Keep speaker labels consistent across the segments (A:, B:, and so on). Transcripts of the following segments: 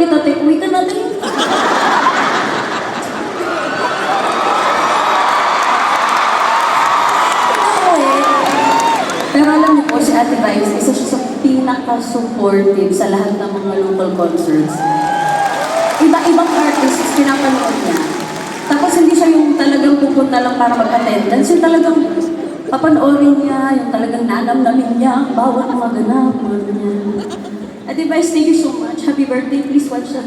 A: kita, te. Uwi ka na, te. Oo eh. Pero alam niyo po, si Ate Vice, isa siya sa pinaka-supportive sa lahat ng mga local concerts. Iba-ibang artists pinapanood niya. Tapos hindi siya yung talagang pupunta lang para mag-attendance. Yung talagang papanoorin niya, yung talagang nanamnamin niya ang bawat mga ganap, mga ganyan. Ate Vice, thank you so much. Happy birthday. Please watch that.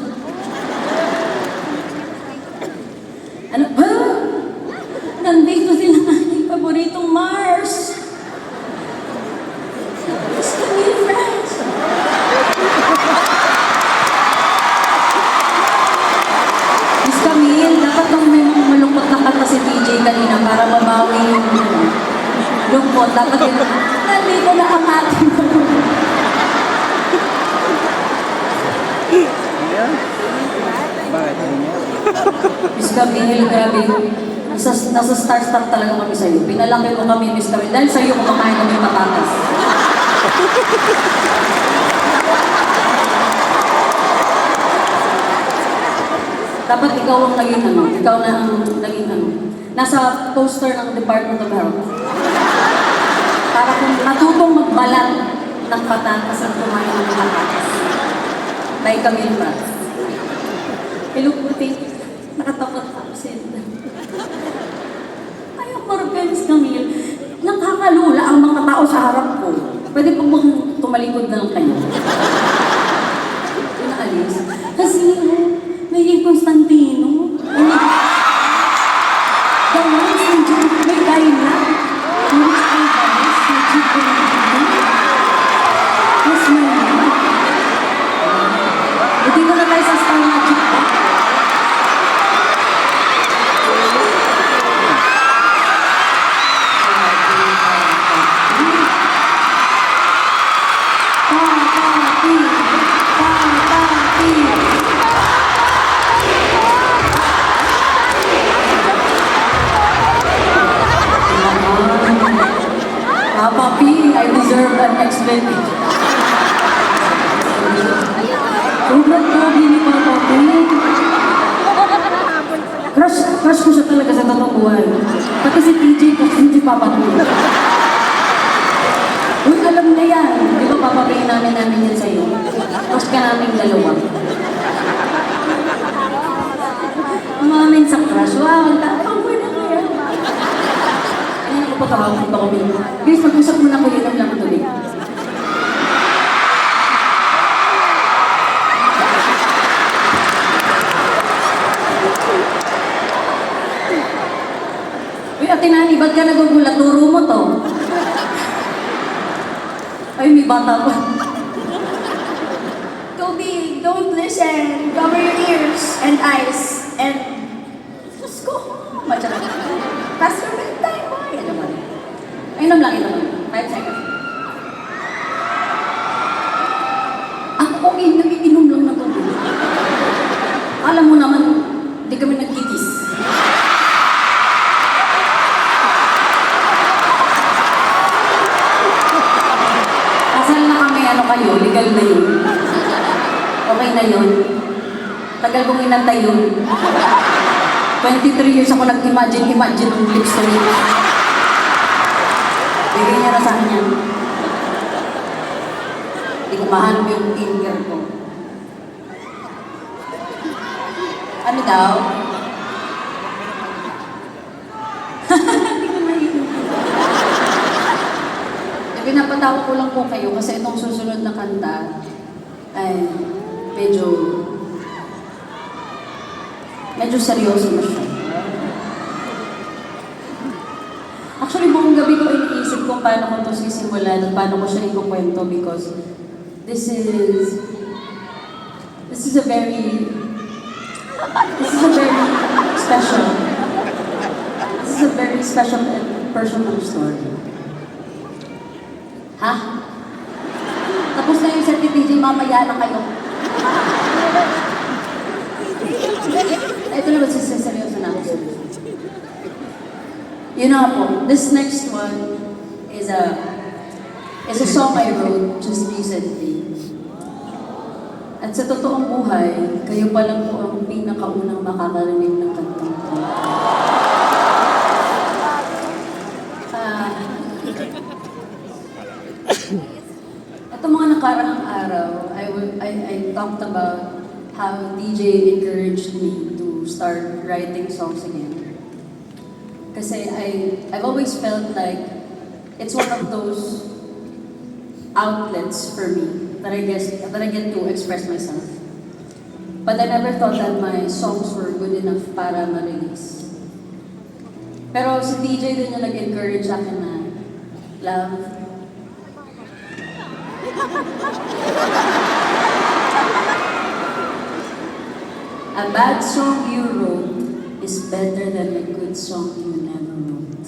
A: Ano ba? Nandito sila ng aking paboritong Mars. Miss Camille, friends. Miss Camille, dapat lang may mga malungkot na kanta si DJ kanina para mabawi yung lungkot. Dapat yun, nandito na ang ating
B: Bakit?
A: Miss Camille, grabe. Nasa star-star talaga kami sa'yo. Pinalaki mo kami, Miss Camille. Dahil sa'yo kumakain kami patatas. Dapat ikaw ang naging ano. Ikaw na ang naging ano. Nasa poster ng Department of Health. Para kung matutong magbalat ng patatas at kumain ng patatas. By Camille Prats. Hello po, thank you. Nakatakot absent. Ayaw marapin, Miss Camille. Nakakalula ang mga tao sa harap ko. Pwede po bang tumalikod na lang kayo? Pinaalis. Kasi, may Constantino. Gawan, si Jim, may Kayla. May Alvarez, si Jim, Mas Maria. Hindi ko na tayo sa Star Magic po. Papi, I deserve an explanation. Sobrang grabe ni Papa P. Crush ko siya talaga sa totoong buhay. Pati si TJ, si Papa P. Uy, alam na yan. Di ba papapayin namin yan sa'yo? Crush ka namin dalawa. Umamin sa crush. Wow, ang tapoy na kaya. Ayun ako pagkakakot pa kami. Guys, mag-usap muna ko yun ang lang tuloy. Uy, Ate Nani, ba't ka nagugulat? Turo mo to. Ay, may bata pa.
C: Toby, don't listen. Cover your ears and eyes. And just go home. Pass your bedtime, boy.
A: Ano ba? Inom lang, inom lang. 5 seconds. Ako, inom lang na tubig. Alam mo naman, di kami nagkikis. Kasal na kami, ano kayo, legal na yun. Okay na yun. Tagal kong inantay yun. 23 years ako nag-imagine ng lips to lips. Bigay niya na sa akin yan. Hindi ko mahanap yung finger ko. Ano daw? Hindi ko mahinom. Pinapatawa ko lang po kayo kasi itong susunod na kanta ay medyo seryoso na siya. Actually, buong gabi ko iniisip kung paano ko ito sisimulan at paano ko siya ikukwento because this is a very special. This is a very special and personal story. Ha? Tapos na yung set ni DJ, mamaya na kayo. Ito na ba seryoso na ako? You know po, this next one is a song I wrote just recently. At sa totoong buhay, kayo pa lang po ang pinakaunang makakarinig ng kantang ko. Ito mga nakaraang araw, I talked about how DJ encouraged me to start writing songs again. Kasi I've always felt like it's one of those outlets for me that I get to express myself. But I never thought that my songs were good enough para ma-release. Pero si DJ din yung nag-encourage sa akin na, love, a bad song you wrote is better than a good song you never wrote.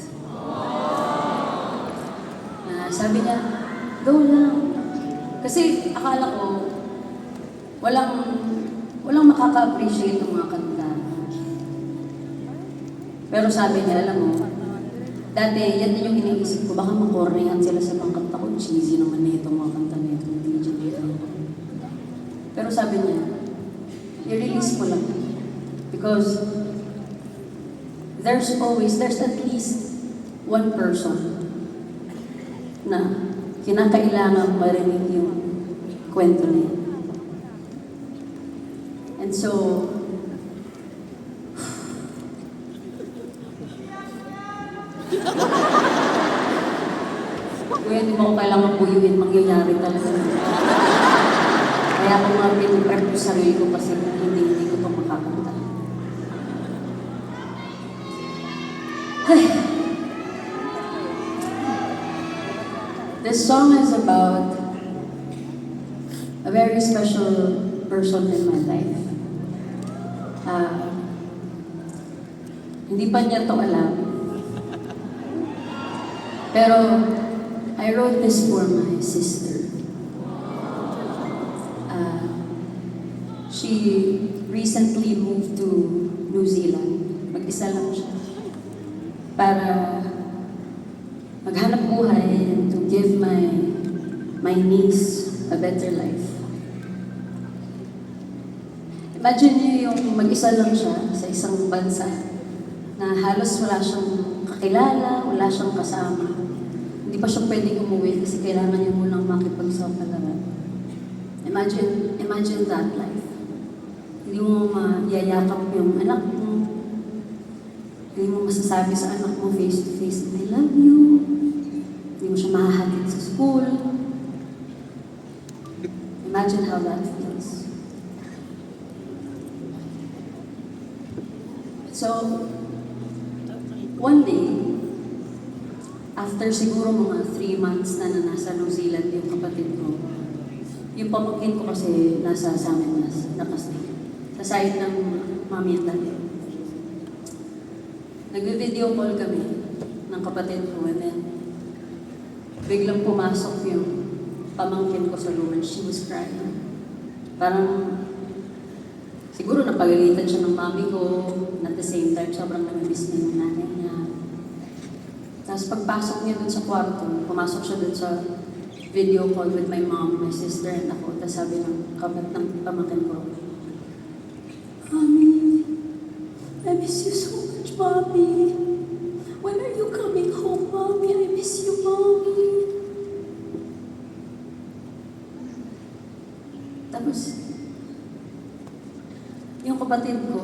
A: Sabi niya, go lang. Kasi akala ko, walang makaka-appreciate ng mga kanta. Pero sabi niya, alam mo, dati yan din yung iniisip ko, baka makornehan sila sa mga kanta ko, cheesy naman na itong mga kanta na ito, DJ. Pero sabi niya, i-release mo lang. Because there's at least one person na kinakailangan marinig yung kwento niya. And so, kuya, hindi mo ko kailangan buyuin, mangyayari talaga. Kaya ako nga piniprep ko sarili ko kasi hindi ko ito makakanta. This song is about a very special person in my life. Hindi pa niya to alam. Pero I wrote this for my sister. She recently moved to New Zealand. Mag-isa lang siya. Para maghanap buhay and to give my niece a better life. Imagine niyo yung mag-isa lang siya sa isang bansa na halos wala siyang kakilala, wala siyang kasama. Hindi pa siya pwedeng umuwi kasi kailangan niya munang makipagsapalaran. Imagine that life. Hindi mo mayayakap yung anak mo. Hindi mo masasabi sa anak mo face to face, I love you. Hindi mo siya mahahatid sa school. Imagine how that feels. So, one day, after siguro mga 3 months na nasa New Zealand yung kapatid ko, yung pamangkin ko kasi nasa sa amin nakastay. Sa side ng mami at daddy. Nag-video call kami ng kapatid ko and then biglang pumasok yung pamangkin ko sa room and she was crying. Parang siguro napagalitan siya ng mami ko and at the same time sobrang namimiss niya yung nanay niya. Tapos pagpasok niya dun sa kwarto, pumasok siya dun sa video call with my mom, my sister, and ako. Tapos sabi ng pamangkin ko, Mommy, I miss you so much, Mommy. When are you coming home, Mommy? I miss you, Mommy. Tapos, yung kapatid ko,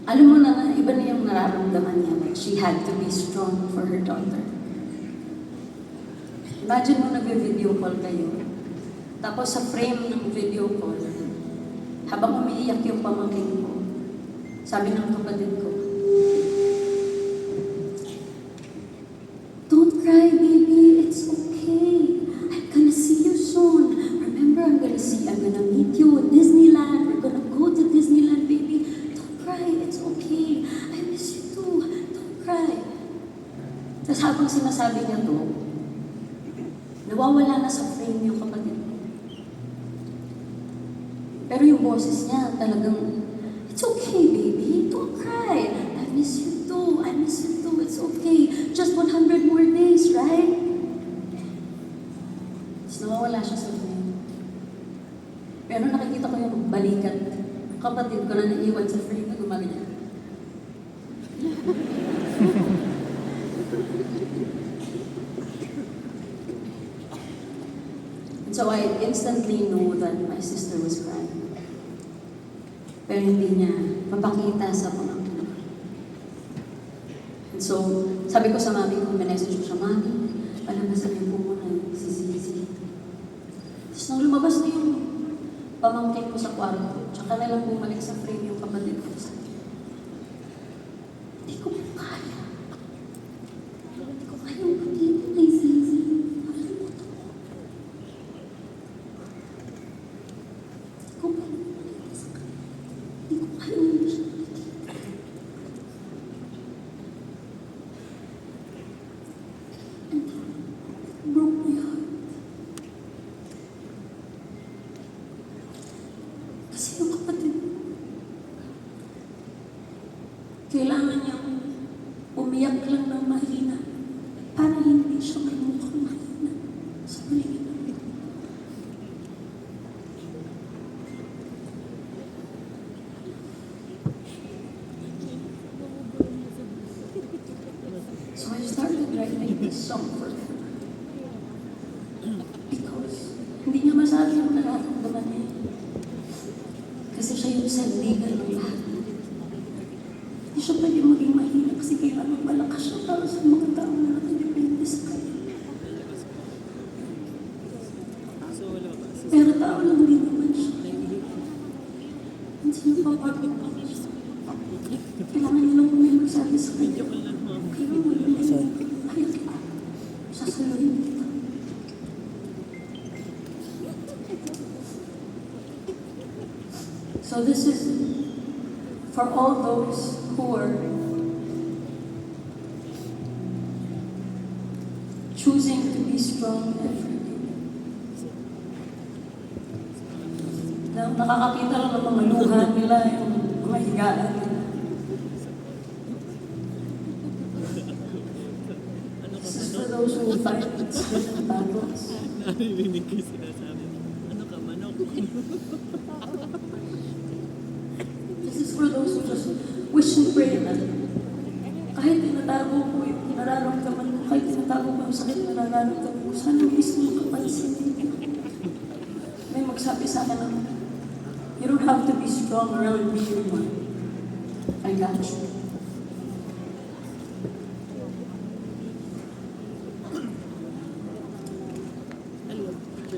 A: alam mo na, iba na yung nararamdaman niya. Like, she had to be strong for her daughter. Imagine mo nag-video call kayo. Tapos sa frame ng video call, habang umiiyak yung pamangkin ko, sabi ng kapatid ko, don't cry, baby. It's okay. I'm gonna see you soon. Remember, I'm gonna meet you at Disneyland. We're gonna go to Disneyland, baby. Don't cry. It's okay. I miss you too. Don't cry. Tapos habang sinasabi niya to, nawawala na sa frame yung kapatid ko. Pero yung boses niya talagang, it's okay, baby. Don't cry. I miss you too. I miss you too. It's okay. Just 100 more days, right? Tapos nawawala siya sa frame. balikat. Kapatid ko na naiwan sa frame na gumaganyan. And so I instantly know that my sister was crying. Pero hindi niya mapakita sa mga anak. And so, sabi ko sa mami ko, message ko siya, Mami, palabasan niyo po muna si Zizi. Tapos nang lumabas na yung pamangkin ko sa kwarto, tsaka na lang bumalik sa frame yung kapatid ko. Hindi ko kaya. Hindi ko kaya yung patito kay Zizi. Hindi ko kaya yung sa kanya. Hindi ko kaya yung siya. Broke my heart. Kasi yung kapatid, kailangan niyang umiyak lang ng mahina para hindi siya may mukhang mahina sa paligid namin. So I started writing this song for her. Because hindi niya masabi yung nararamdaman niya. Kasi siya yung sandigan ng lahat. Hindi siya pwede maging mahina kasi kailangan malakas siya para sa mga tao na nakadepende sa kanya. Pero tao lang din naman siya. Minsan napapagod pa siya. Kailangan niya lang may magsabi sa kanya. Kailangan mo lang ayaw kita. Sasaluhin kita. So this is for all those who are choosing to be strong every day. Na nakakakita lang ng mga luha nila, yung mga higaan nila. This is for those who fight certain battles.
B: Narinig ko yung sinasabi. Ano ka, manok?
A: This is for those who just wish and pray na kahit tinatago ko yung nararamdaman ko, kahit tinatago ko yung sakit na nararamdaman ko, sana mismo kapansin. May magsabi sa akin na, you don't have to be strong or I'll be your man. I got you.